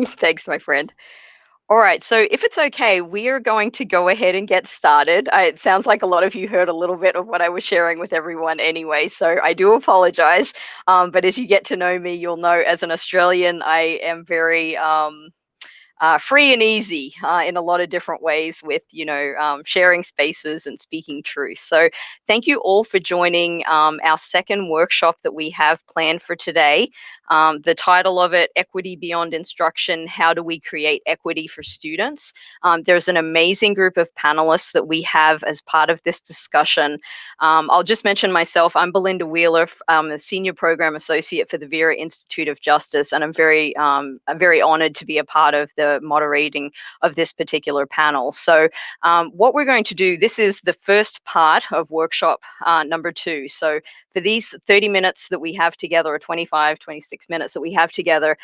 Thanks, my friend. All right, so if it's okay, we are going to go ahead and get started. It sounds like a lot of you heard a little bit of what I was sharing with everyone anyway, so I do apologize. But as you get to know me, you'll know as an Australian, I am very free and easy in a lot of different ways with sharing spaces and speaking truth. So thank you all for joining our second workshop that we have planned for today. The title of it, Equity Beyond Instruction: How do we create equity for students? There's an amazing group of panelists that we have as part of this discussion. I'll just mention myself. I'm Belinda Wheeler. I'm a senior program associate for the Vera Institute of Justice, and I'm very honored to be a part of the moderating of this particular panel. So what we're going to do, this is the first part of workshop number 2. So for these 30 minutes that we have together, or 25, 26 minutes that we have together,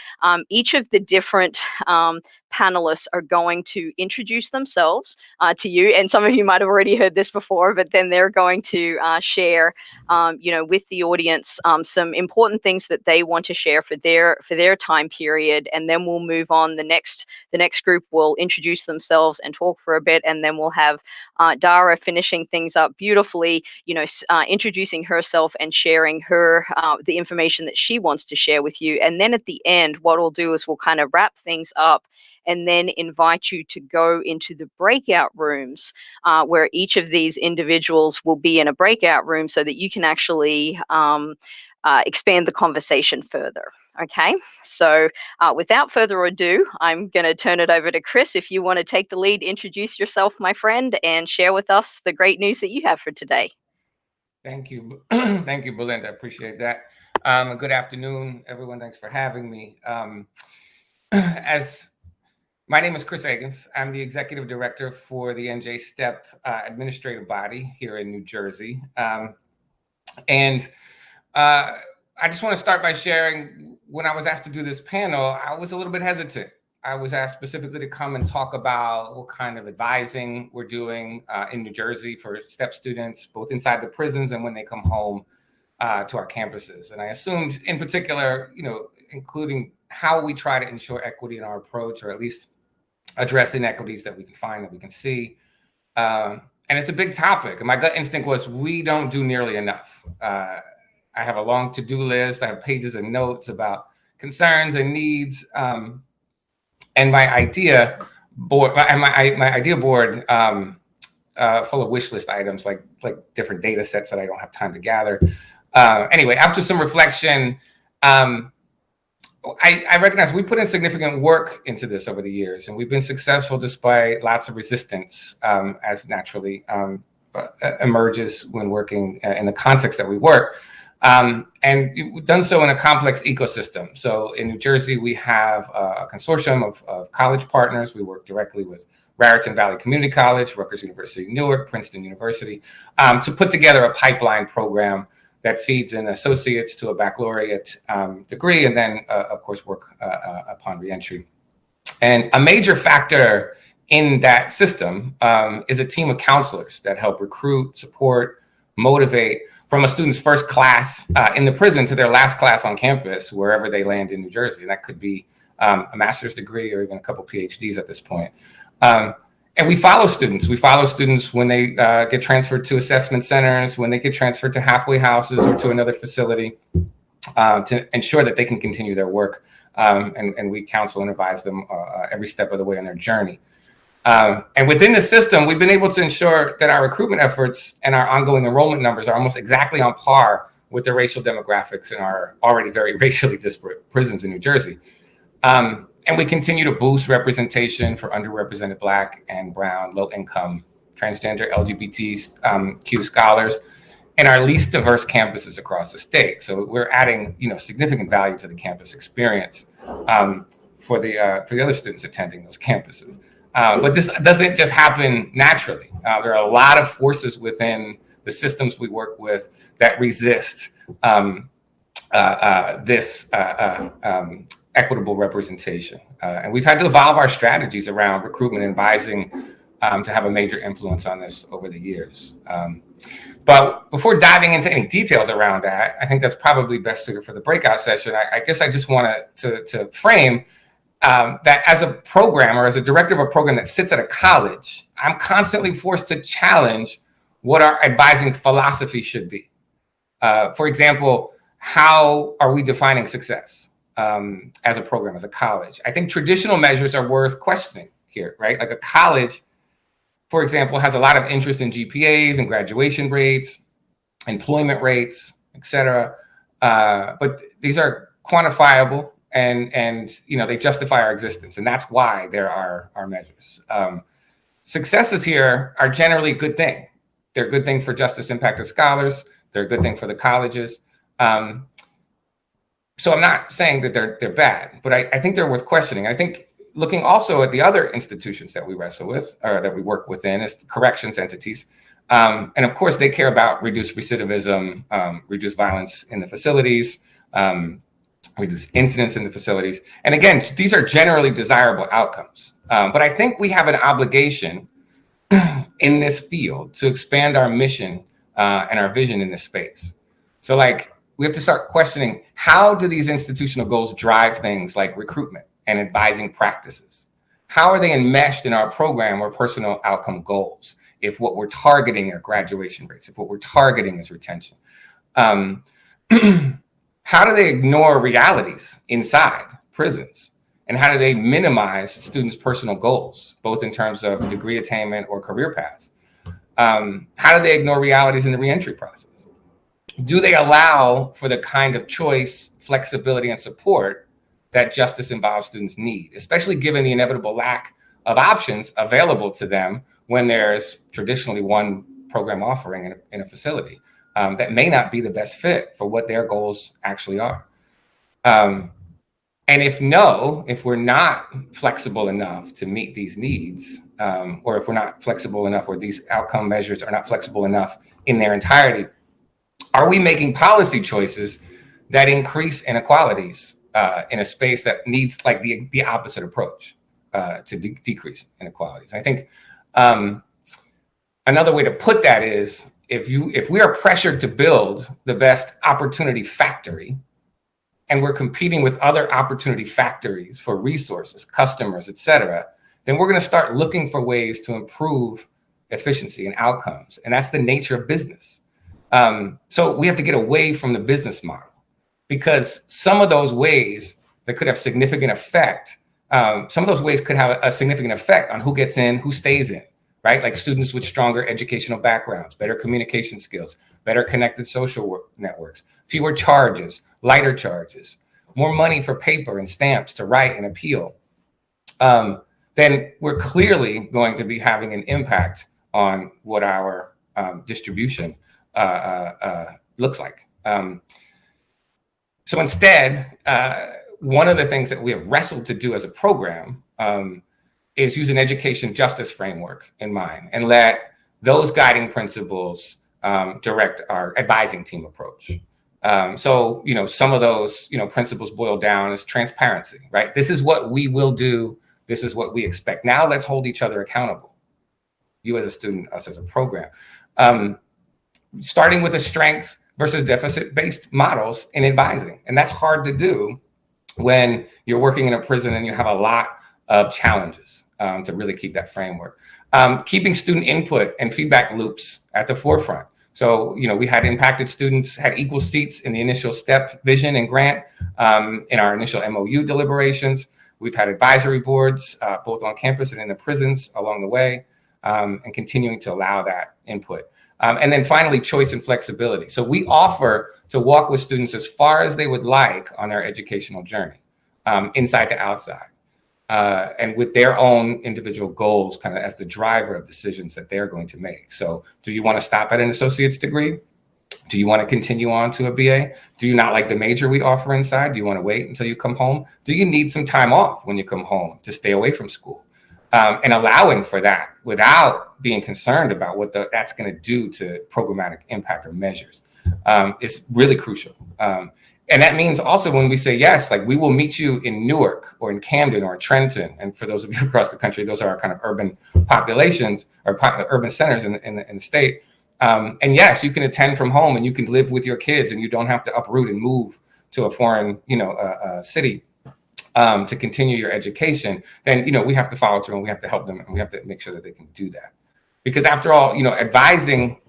each of the different panelists are going to introduce themselves to you. And some of you might have already heard this before, but then they're going to share, with the audience some important things that they want to share for their time period. And then we'll move on. The next group will introduce themselves and talk for a bit, and then we'll have Dara finishing things up beautifully, introducing herself and sharing the information that she wants to share with you. And then at the end, what we'll do is we'll kind of wrap things up and then invite you to go into the breakout rooms where each of these individuals will be in a breakout room so that you can actually expand the conversation further. Okay, so without further ado, I'm going to turn it over to Chris. If you want to take the lead, introduce yourself, my friend, and share with us the great news that you have for today. Thank you. Thank you, Belinda. I appreciate that. Good afternoon, everyone. Thanks for having me. As my name is Chris Agans. I'm the executive director for the NJ STEP administrative body here in New Jersey. And I just want to start by sharing, when I was asked to do this panel, I was a little bit hesitant. I was asked specifically to come and talk about what kind of advising we're doing in New Jersey for STEP students, both inside the prisons and when they come home to our campuses. And I assumed in particular, including how we try to ensure equity in our approach, or at least address inequities that we can find, that we can see. And it's a big topic. And my gut instinct was, we don't do nearly enough. I have a long to-do list. I have pages and notes about concerns and needs. And my idea board, full of wish list items, like different data sets that I don't have time to gather. Anyway, after some reflection, I recognize we put in significant work into this over the years, and we've been successful despite lots of resistance, as naturally emerges when working in the context that we work. And we've done so in a complex ecosystem. So in New Jersey, we have a consortium of college partners. We work directly with Raritan Valley Community College, Rutgers University, Newark, Princeton University, to put together a pipeline program that feeds in associates to a baccalaureate degree, and then, of course, work upon reentry. And a major factor in that system is a team of counselors that help recruit, support, motivate from a student's first class in the prison to their last class on campus, wherever they land in New Jersey. And that could be a master's degree or even a couple PhDs at this point. And we follow students. We follow students when they get transferred to assessment centers, when they get transferred to halfway houses or to another facility, to ensure that they can continue their work. And we counsel and advise them every step of the way on their journey. And within the system, we've been able to ensure that our recruitment efforts and our ongoing enrollment numbers are almost exactly on par with the racial demographics in our already very racially disparate prisons in New Jersey. And we continue to boost representation for underrepresented Black and Brown, low-income, transgender, LGBTQ scholars in our least diverse campuses across the state. So we're adding, significant value to the campus experience for the other students attending those campuses. But this doesn't just happen naturally. There are a lot of forces within the systems we work with that resist this equitable representation. And we've had to evolve our strategies around recruitment and advising to have a major influence on this over the years. But before diving into any details around that, I think that's probably best suited for the breakout session. I guess I just want to frame that as a program or as a director of a program that sits at a college, I'm constantly forced to challenge what our advising philosophy should be. For example, how are we defining success as a program, as a college? I think traditional measures are worth questioning here, right? Like a college, for example, has a lot of interest in GPAs and graduation rates, employment rates, et cetera. But these are quantifiable and they justify our existence. And that's why there are our measures. Successes here are generally a good thing. They're a good thing for justice impacted scholars. They're a good thing for the colleges. So I'm not saying that they're bad, but I think they're worth questioning. I think looking also at the other institutions that we wrestle with or that we work within is corrections entities. And of course, they care about reduced recidivism, reduced violence in the facilities, reduced incidents in the facilities. And again, these are generally desirable outcomes. But I think we have an obligation in this field to expand our mission and our vision in this space. So like, we have to start questioning, how do these institutional goals drive things like recruitment and advising practices? How are they enmeshed in our program or personal outcome goals? If what we're targeting are graduation rates, if what we're targeting is retention. How do they ignore realities inside prisons? And how do they minimize students' personal goals, both in terms of degree attainment or career paths? How do they ignore realities in the reentry process? Do they allow for the kind of choice, flexibility, and support that justice involved students need, especially given the inevitable lack of options available to them when there's traditionally one program offering in a facility that may not be the best fit for what their goals actually are? And if we're not flexible enough to meet these needs, or if we're not flexible enough, or these outcome measures are not flexible enough in their entirety, are we making policy choices that increase inequalities in a space that needs like the opposite approach to decrease inequalities? I think another way to put that is, if we are pressured to build the best opportunity factory, and we're competing with other opportunity factories for resources, customers, et cetera, then we're going to start looking for ways to improve efficiency and outcomes. And that's the nature of business. So we have to get away from the business model, because some of those ways that could have significant effect, some of those ways could have a significant effect on who gets in, who stays in, right? Like students with stronger educational backgrounds, better communication skills, better connected social networks, fewer charges, lighter charges, more money for paper and stamps to write and appeal. Then we're clearly going to be having an impact on what our distribution looks like. So instead, one of the things that we have wrestled to do as a program is use an education justice framework in mind and let those guiding principles direct our advising team approach. So, some of those, principles boil down as transparency, right? This is what we will do. This is what we expect. Now let's hold each other accountable. You as a student, us as a program. Starting with a strength versus deficit-based models in advising. And that's hard to do when you're working in a prison and you have a lot of challenges to really keep that framework. Keeping student input and feedback loops at the forefront. So, we had impacted students had equal seats in the initial STEP vision and grant in our initial MOU deliberations. We've had advisory boards, both on campus and in the prisons along the way, and continuing to allow that input. And then finally, choice and flexibility. So we offer to walk with students as far as they would like on their educational journey, inside to outside, and with their own individual goals kind of as the driver of decisions that they're going to make. So do you want to stop at an associate's degree? Do you want to continue on to a BA? Do you not like the major we offer inside? Do you want to wait until you come home? Do you need some time off when you come home to stay away from school? And allowing for that without being concerned about what that's going to do to programmatic impact or measures is really crucial. And that means also when we say yes, like we will meet you in Newark or in Camden or in Trenton. And for those of you across the country, those are our kind of urban populations or urban centers in the state. And yes, you can attend from home and you can live with your kids and you don't have to uproot and move to a foreign, city. to continue your education, then, we have to follow through and we have to help them and we have to make sure that they can do that. Because after all, advising,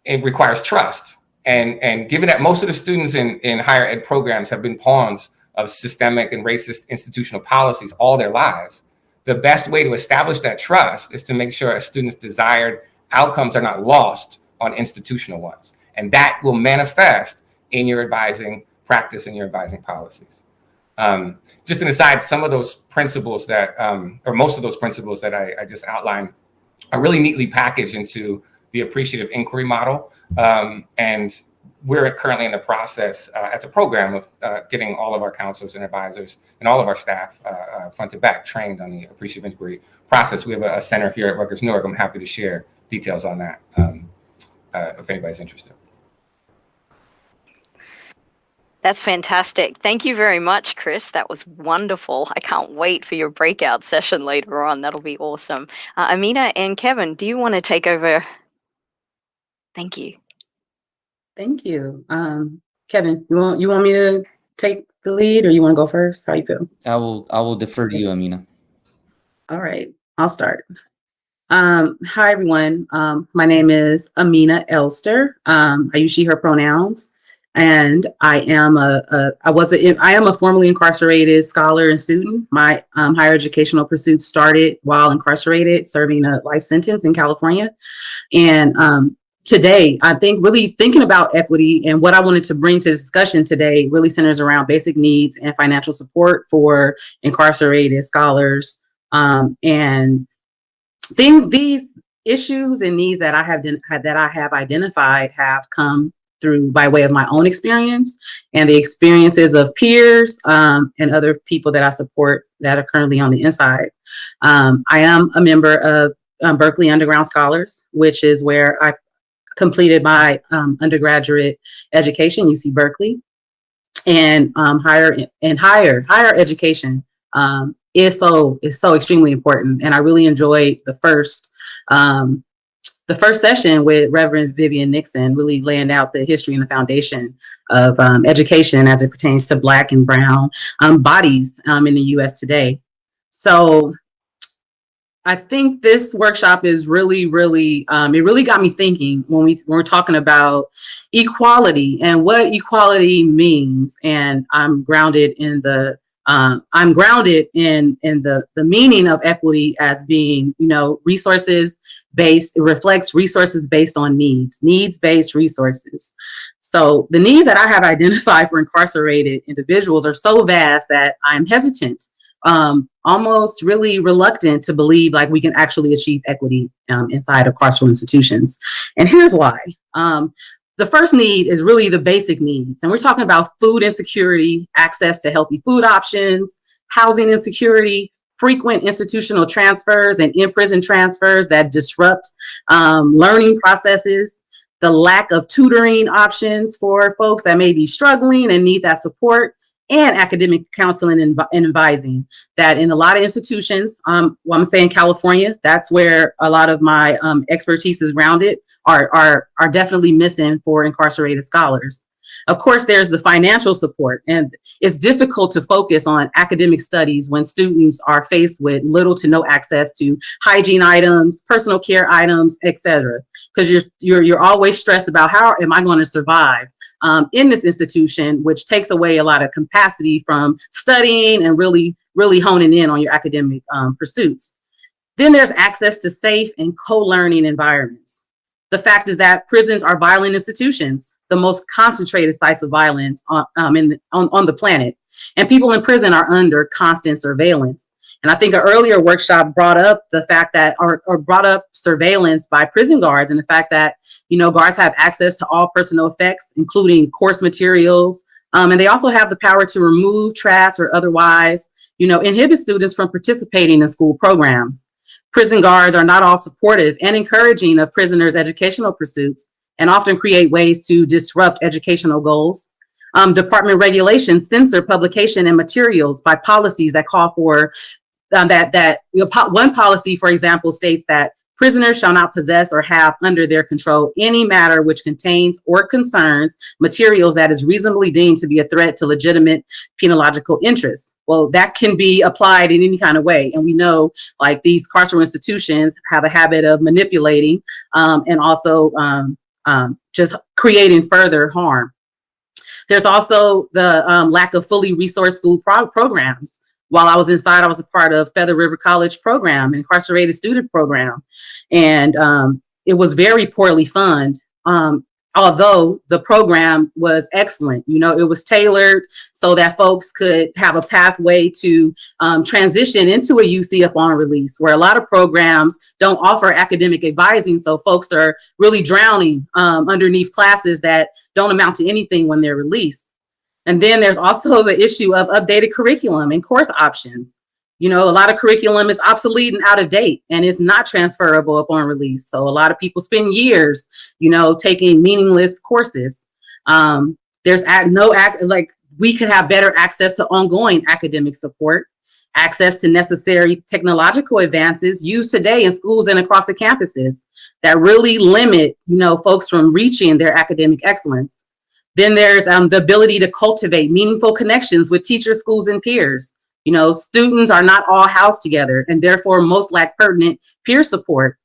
it requires trust. And given that most of the students in higher ed programs have been pawns of systemic and racist institutional policies all their lives, the best way to establish that trust is to make sure a student's desired outcomes are not lost on institutional ones. And that will manifest in your advising practice and your advising policies. Just an aside, some of those principles that, or most of those principles that I just outlined are really neatly packaged into the appreciative inquiry model. And we're currently in the process as a program of getting all of our counselors and advisors and all of our staff front to back trained on the appreciative inquiry process. We have a center here at Rutgers Newark. I'm happy to share details on that if anybody's interested. That's fantastic. Thank you very much, Chris. That was wonderful. I can't wait for your breakout session later on. That'll be awesome. Aminah and Kevin, do you want to take over? Thank you. Thank you. Kevin, you want me to take the lead or you want to go first? How you feel? I will defer to you, Aminah. All right, I'll start. Hi, everyone. My name is Aminah Elster. I use she, her pronouns. And I am a formerly incarcerated scholar and student. My higher educational pursuits started while incarcerated, serving a life sentence in California. And today, I think really thinking about equity and what I wanted to bring to discussion today really centers around basic needs and financial support for incarcerated scholars. And these issues and needs that I have identified have come through by way of my own experience and the experiences of peers and other people that I support that are currently on the inside. I am a member of Berkeley Underground Scholars, which is where I completed my undergraduate education, UC Berkeley, and higher education is so extremely important. And I really enjoyed the first session with Reverend Vivian Nixon, really laying out the history and the foundation of education as it pertains to Black and Brown bodies in the U.S. today. So I think this workshop is really, it really got me thinking when we're talking about equality and what equality means. And I'm grounded in the meaning of equity as being, resources based. It reflects resources based on needs-based resources. So the needs that I have identified for incarcerated individuals are so vast that I'm hesitant, almost really reluctant to believe like we can actually achieve equity inside of carceral institutions. And here's why. The first need is really the basic needs. And we're talking about food insecurity, access to healthy food options, housing insecurity, frequent institutional transfers and in-prison transfers that disrupt learning processes, the lack of tutoring options for folks that may be struggling and need that support, and academic counseling and advising that in a lot of institutions, I'm saying California, that's where a lot of my expertise is grounded, are definitely missing for incarcerated scholars. Of course, there's the financial support, and it's difficult to focus on academic studies when students are faced with little to no access to hygiene items, personal care items, etc. Because you're always stressed about how am I going to survive in this institution, which takes away a lot of capacity from studying and really honing in on your academic pursuits. Then there's access to safe and co-learning environments. The fact is that prisons are violent institutions, the most concentrated sites of violence on the planet. And people in prison are under constant surveillance. And I think an earlier workshop brought up the fact that, or brought up surveillance by prison guards, and the fact that, guards have access to all personal effects, including course materials. And they also have the power to remove, trash, or otherwise, inhibit students from participating in school programs. Prison guards are not all supportive and encouraging of prisoners' educational pursuits and often create ways to disrupt educational goals. Department regulations censor publication and materials by policies that call for one policy, for example, states that Prisoners shall not possess or have under their control any matter which contains or concerns materials that is reasonably deemed to be a threat to legitimate penological interests. Well, that can be applied in any kind of way. And we know like these carceral institutions have a habit of manipulating and also just creating further harm. There's also the lack of fully resourced school programs. While I was inside, I was a part of Feather River College program, incarcerated student program. And it was very poorly funded, although the program was excellent. You know, it was tailored so that folks could have a pathway to transition into a UC upon release, where a lot of programs don't offer academic advising. So folks are really drowning underneath classes that don't amount to anything when they're released. And then there's also the issue of updated curriculum and course options. You know, a lot of curriculum is obsolete and out of date, and it's not transferable upon release. So a lot of people spend years, you know, taking meaningless courses. There's we could have better access to ongoing academic support, access to necessary technological advances used today in schools and across the campuses that really limit, you know, folks from reaching their academic excellence. Then there's the ability to cultivate meaningful connections with teachers, schools, and peers. You know, students are not all housed together, and therefore most lack pertinent peer support.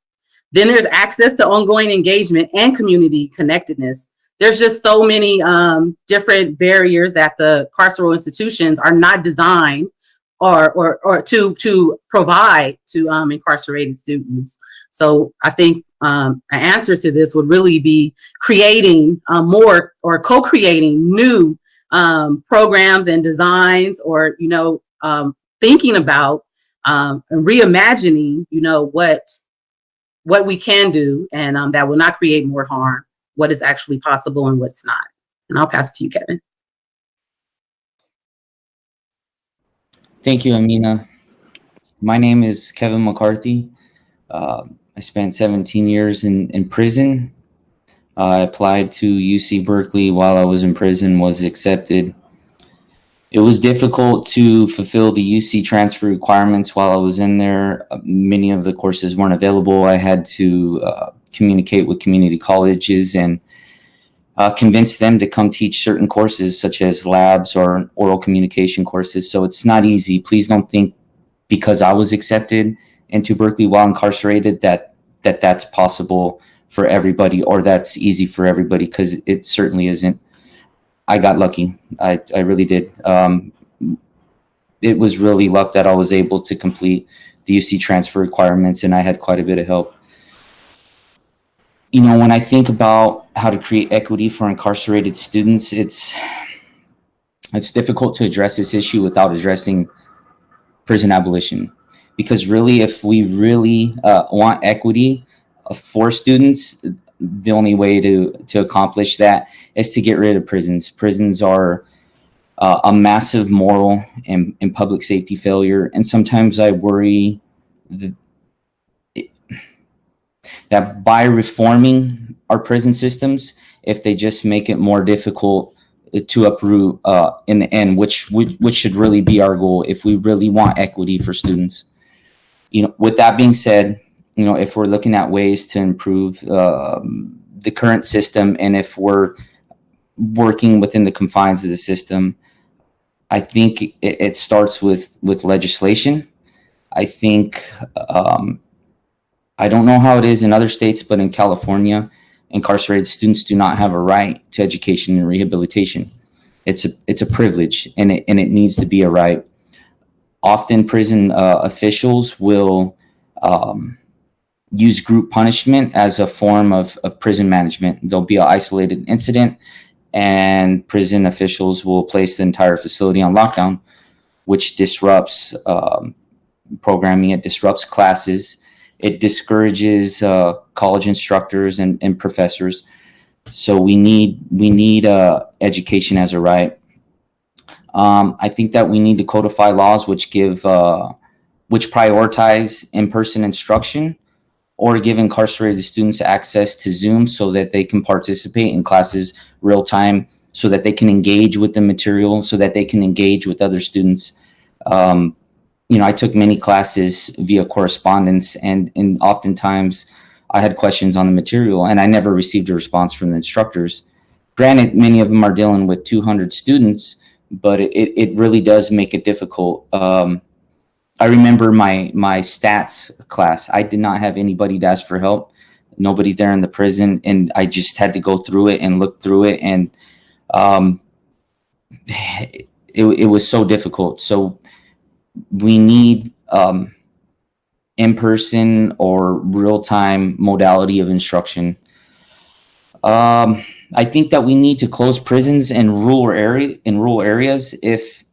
Then there's access to ongoing engagement and community connectedness. There's just so many different barriers that the carceral institutions are not designed or to provide to incarcerated students. So I think an answer to this would really be creating more or co-creating new programs and designs, or, you know, thinking about and reimagining, you know, what we can do, and that will not create more harm, what is actually possible and what's not. And I'll pass it to you, Kevin. Thank you, Aminah. My name is Kevin McCarthy. I spent 17 years in prison. I applied to UC Berkeley while I was in prison, was accepted. It was difficult to fulfill the UC transfer requirements while I was in there. Many of the courses weren't available. I had to communicate with community colleges and convince them to come teach certain courses, such as labs or oral communication courses. So it's not easy. Please don't think because I was accepted into Berkeley while incarcerated that's possible for everybody, or that's easy for everybody, because it certainly isn't. I got lucky. I really did. It was really luck that I was able to complete the UC transfer requirements, and I had quite a bit of help. You know, when I think about how to create equity for incarcerated students, it's difficult to address this issue without addressing prison abolition. Because really, if we really want equity for students, the only way to accomplish that is to get rid of prisons. Prisons are a massive moral and public safety failure. And sometimes I worry that by reforming our prison systems, if they just make it more difficult to uproot in the end, which should really be our goal if we really want equity for students. You know, with that being said, you know, if we're looking at ways to improve the current system, and if we're working within the confines of the system, I think it starts with legislation. I think I don't know how it is in other states, but in California, incarcerated students do not have a right to education and rehabilitation. It's a privilege, and it needs to be a right. Often prison officials will use group punishment as a form of prison management. There'll be an isolated incident, and prison officials will place the entire facility on lockdown, which disrupts programming. It disrupts classes. It discourages college instructors and professors. So we need education as a right. I think that we need to codify laws which prioritize in-person instruction, or give incarcerated students access to Zoom so that they can participate in classes real time, so that they can engage with the material, so that they can engage with other students. I took many classes via correspondence, and oftentimes I had questions on the material, and I never received a response from the instructors. Granted, many of them are dealing with 200 students, but it really does make it difficult. I remember my stats class. I did not have anybody to ask for help, nobody there in the prison, and I just had to go through it and look through it, and it was so difficult. So we need in-person or real-time modality of instruction. I think that we need to close prisons in rural areas. If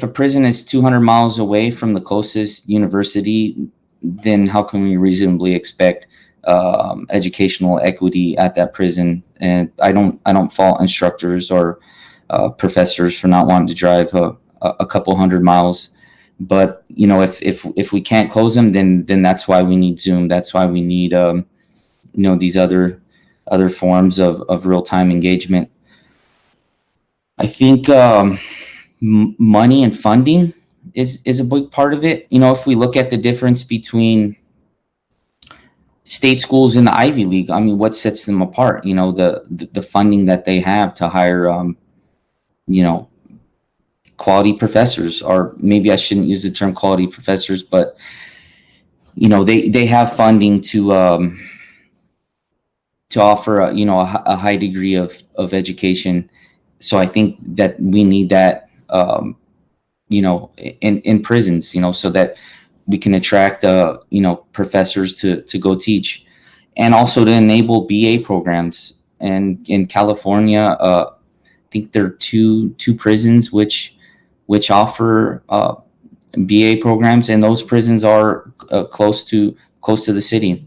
a prison is 200 miles away from the closest university, then how can we reasonably expect educational equity at that prison? And I don't fault instructors or professors for not wanting to drive a couple hundred miles. But if we can't close them, then that's why we need Zoom. That's why we need these other forms of real-time engagement. I think money and funding is a big part of it. If we look at the difference between state schools and the Ivy League, I mean, what sets them apart? The funding that they have to hire quality professors, or maybe I shouldn't use the term quality professors, but they have funding to offer a high degree of education. So I think that we need that in prisons, so that we can attract professors to go teach, and also to enable BA programs. And in California, I think there are two prisons which offer BA programs, and those prisons are close to the city.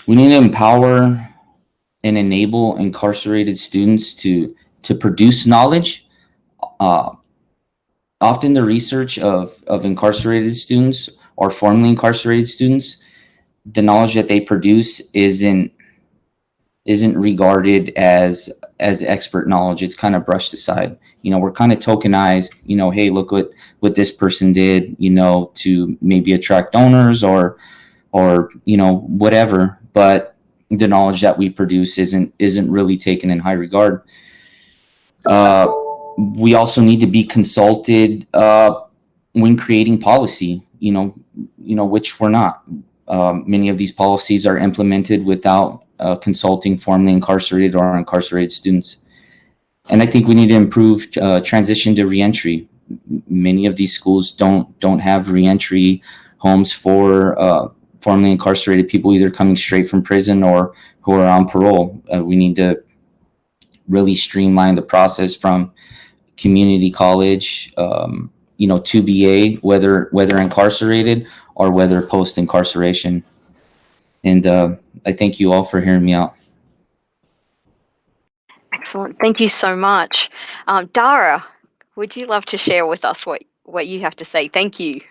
We need to empower and enable incarcerated students to produce knowledge. Often the research of incarcerated students or formerly incarcerated students, the knowledge that they produce isn't regarded as expert knowledge. It's kind of brushed aside. We're kind of tokenized, hey, look what this person did, to maybe attract donors or whatever. But the knowledge that we produce isn't really taken in high regard. We also need to be consulted when creating policy, which we're not. Many of these policies are implemented without consulting formerly incarcerated or incarcerated students. And I think we need to improve transition to reentry. Many of these schools don't have reentry homes for formerly incarcerated people, either coming straight from prison or who are on parole. We need to really streamline the process from community college, to BA, whether incarcerated or whether post incarceration. And I thank you all for hearing me out. Excellent. Thank you so much. Dara, would you love to share with us what you have to say? Thank you.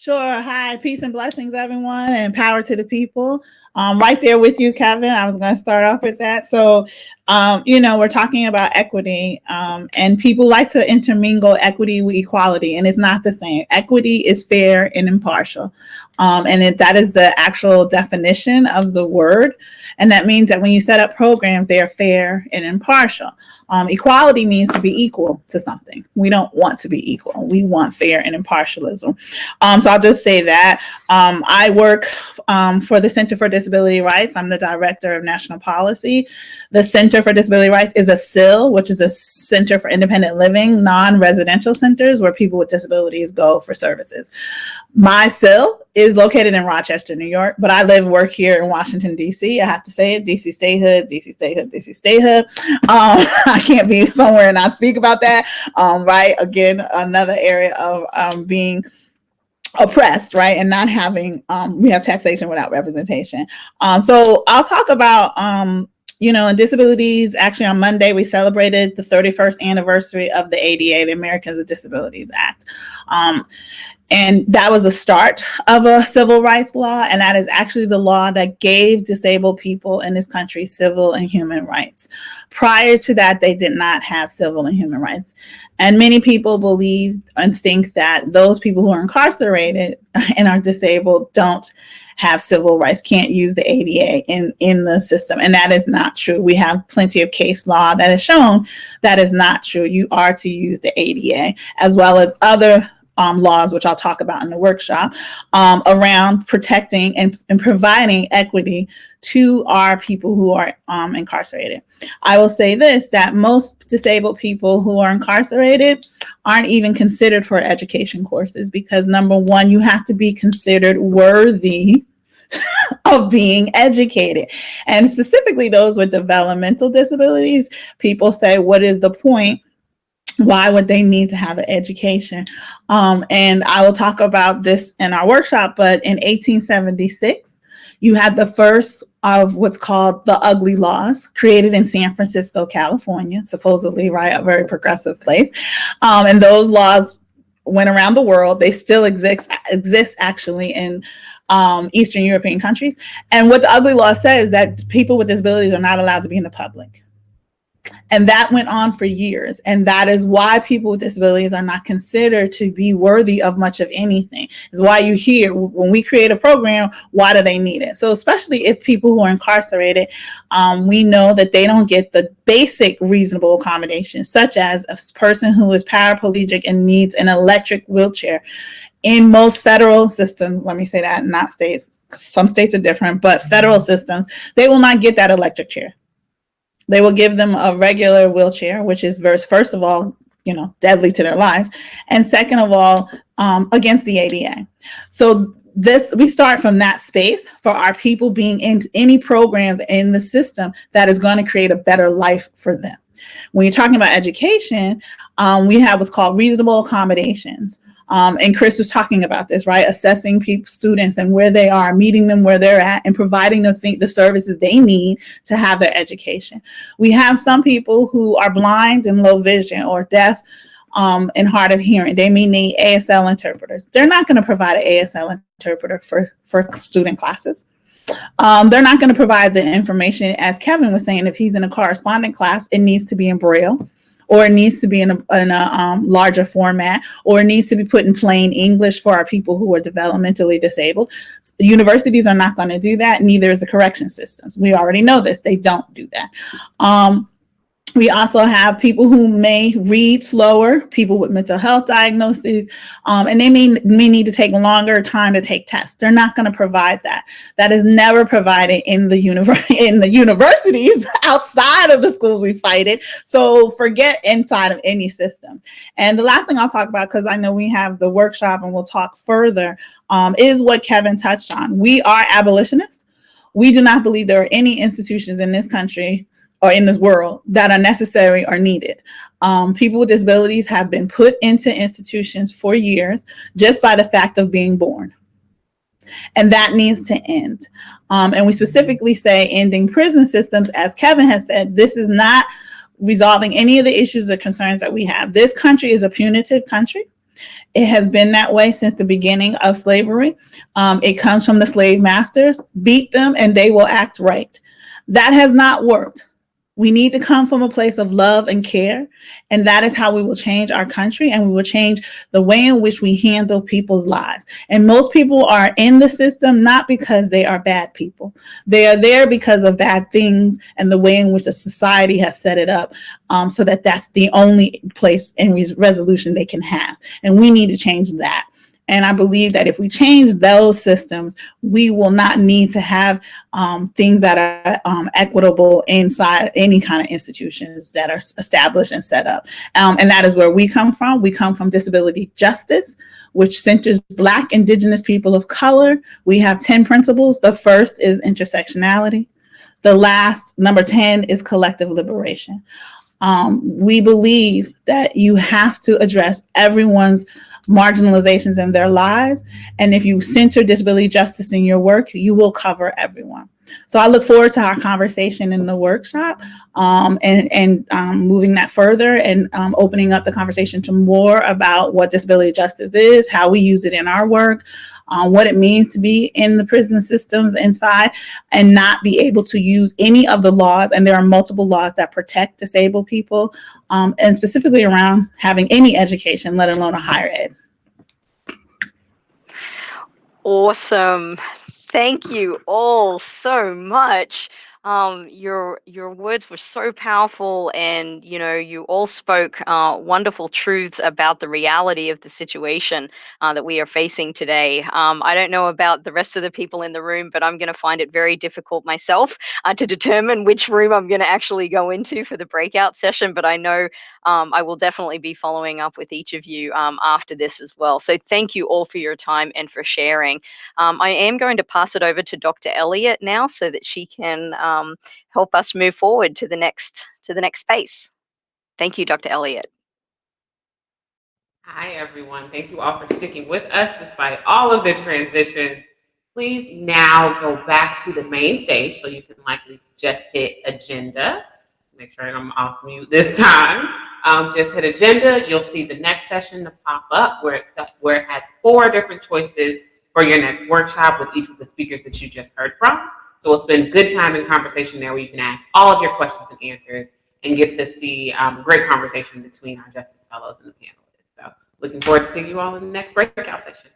Sure. Hi, peace and blessings, everyone, and power to the people. Right there with you, Kevin. I was going to start off with that. So, we're talking about equity, and people like to intermingle equity with equality, and it's not the same. Equity is fair and impartial, and that is the actual definition of the word. And that means that when you set up programs, they are fair and impartial. Equality means to be equal to something. We don't want to be equal. We want fair and impartialism. So I'll just say that I work for the Center for Disability Rights. I'm the Director of National Policy. The Center for Disability Rights is a CIL, which is a Center for Independent Living, non-residential centers where people with disabilities go for services. My CIL is located in Rochester, New York, but I live and work here in Washington, D.C. I have to say it, D.C. statehood, D.C. statehood, D.C. statehood. I can't be somewhere and not speak about that, right? Again, another area of being oppressed, right? And not having, we have taxation without representation. So I'll talk about, in disabilities. Actually, on Monday, we celebrated the 31st anniversary of the ADA, the Americans with Disabilities Act. And that was a start of a civil rights law. And that is actually the law that gave disabled people in this country civil and human rights. Prior to that, they did not have civil and human rights. And many people believe and think that those people who are incarcerated and are disabled don't have civil rights, can't use the ADA in the system. And that is not true. We have plenty of case law that has shown that is not true. You are to use the ADA, as well as other laws, which I'll talk about in the workshop, around protecting and providing equity to our people who are incarcerated. I will say this, that most disabled people who are incarcerated aren't even considered for education courses because, number one, you have to be considered worthy of being educated. And specifically those with developmental disabilities, people say, what is the point? Why would they need to have an education? And I will talk about this in our workshop, but in 1876, you had the first of what's called the ugly laws created in San Francisco, California, supposedly, right, a very progressive place. And those laws went around the world. They still exist actually in Eastern European countries. And what the ugly law says is that people with disabilities are not allowed to be in the public. And that went on for years. And that is why people with disabilities are not considered to be worthy of much of anything. Is why you hear when we create a program, why do they need it? So especially if people who are incarcerated, we know that they don't get the basic reasonable accommodations, such as a person who is paraplegic and needs an electric wheelchair. In most federal systems, let me say that, not states, some states are different, but federal systems, they will not get that electric chair. They will give them a regular wheelchair, which is first of all, deadly to their lives. And second of all, against the ADA. So we start from that space for our people being in any programs in the system that is going to create a better life for them. When you're talking about education, we have what's called reasonable accommodations. And Chris was talking about this, right? Assessing students and where they are, meeting them where they're at, and providing them the services they need to have their education. We have some people who are blind and low vision or deaf and hard of hearing. They may need ASL interpreters. They're not going to provide an ASL interpreter for student classes. They're not going to provide the information, as Kevin was saying, if he's in a correspondent class, it needs to be in Braille, or it needs to be in a larger format, or it needs to be put in plain English for our people who are developmentally disabled. Universities are not going to do that. Neither is the correction systems. We already know this. They don't do that. We also have people who may read slower, people with mental health diagnoses, and they may need to take longer time to take tests. They're not going to provide that. That is never provided in the universities outside of the schools we fight it. So forget inside of any systems. And the last thing I'll talk about, because I know we have the workshop and we'll talk further, is what Kevin touched on. We are abolitionists. We do not believe there are any institutions in this country or in this world that are necessary or needed. People with disabilities have been put into institutions for years just by the fact of being born. And that needs to end. And we specifically say ending prison systems, as Kevin has said, this is not resolving any of the issues or concerns that we have. This country is a punitive country. It has been that way since the beginning of slavery. It comes from the slave masters. Beat them and they will act right. That has not worked. We need to come from a place of love and care, and that is how we will change our country, and we will change the way in which we handle people's lives. And most people are in the system not because they are bad people. They are there because of bad things and the way in which the society has set it up, so that that's the only place and resolution they can have. And we need to change that. And I believe that if we change those systems, we will not need to have things that are equitable inside any kind of institutions that are established and set up. And that is where we come from. We come from disability justice, which centers Black, Indigenous people of color. We have 10 principles. The first is intersectionality. The last, number 10, is collective liberation. We believe that you have to address everyone's marginalizations in their lives. And if you center disability justice in your work, you will cover everyone. So I look forward to our conversation in the workshop, and moving that further, and opening up the conversation to more about what disability justice is, how we use it in our work, what it means to be in the prison systems inside and not be able to use any of the laws. And there are multiple laws that protect disabled people, and specifically around having any education, let alone a higher ed. Awesome. Thank you all so much. Your words were so powerful, and you all spoke wonderful truths about the reality of the situation that we are facing today. I don't know about the rest of the people in the room, but I'm going to find it very difficult myself to determine which room I'm going to actually go into for the breakout session. But I know I will definitely be following up with each of you after this as well. So thank you all for your time and for sharing. I am going to pass it over to Dr. Elliott now so that she can help us move forward to the next space. Thank you, Dr. Elliott. Hi, everyone. Thank you all for sticking with us despite all of the transitions. Please now go back to the main stage, so you can likely just hit agenda. Make sure I'm off mute this time. Just hit agenda. You'll see the next session to pop up where it has 4 different choices for your next workshop with each of the speakers that you just heard from. So we'll spend good time in conversation there where you can ask all of your questions and answers and get to see great conversation between our Justice Fellows and the panelists. So looking forward to seeing you all in the next breakout session.